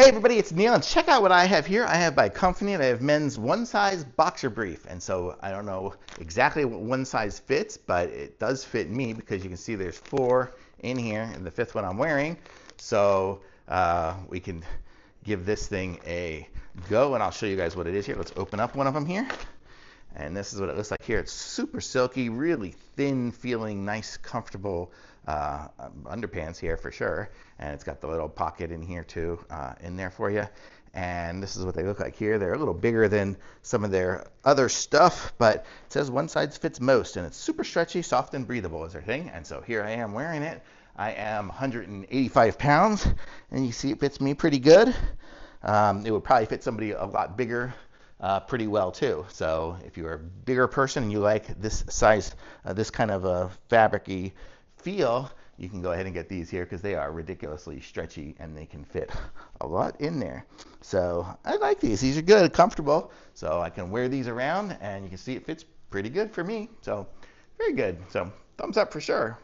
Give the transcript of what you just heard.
Hey everybody, it's Neil, and check out what I have here. I have by Comfneat, I have men's one size boxer brief. And so I don't know exactly what one size fits, but it does fit me because you can see there's 4 in here and the 5th one I'm wearing. So we can give this thing a go, and I'll show you guys what it is here. Let's open up one of them here. And this is what it looks like here. It's super silky, really thin feeling, nice, comfortable underpants here for sure. And it's got the little pocket in here too, in there for you. And this is what they look like here. They're a little bigger than some of their other stuff, but it says one size fits most, and it's super stretchy, soft, and breathable is their thing. And so here I am wearing it. I am 185 pounds, and you see it fits me pretty good. It would probably fit somebody a lot bigger pretty well too. So if you're a bigger person and you like this size, this kind of a fabric-y feel, you can go ahead and get these here because they are ridiculously stretchy and they can fit a lot in there. So I like these. These are good, comfortable. So I can wear these around, and you can see it fits pretty good for me. So very good. So thumbs up for sure.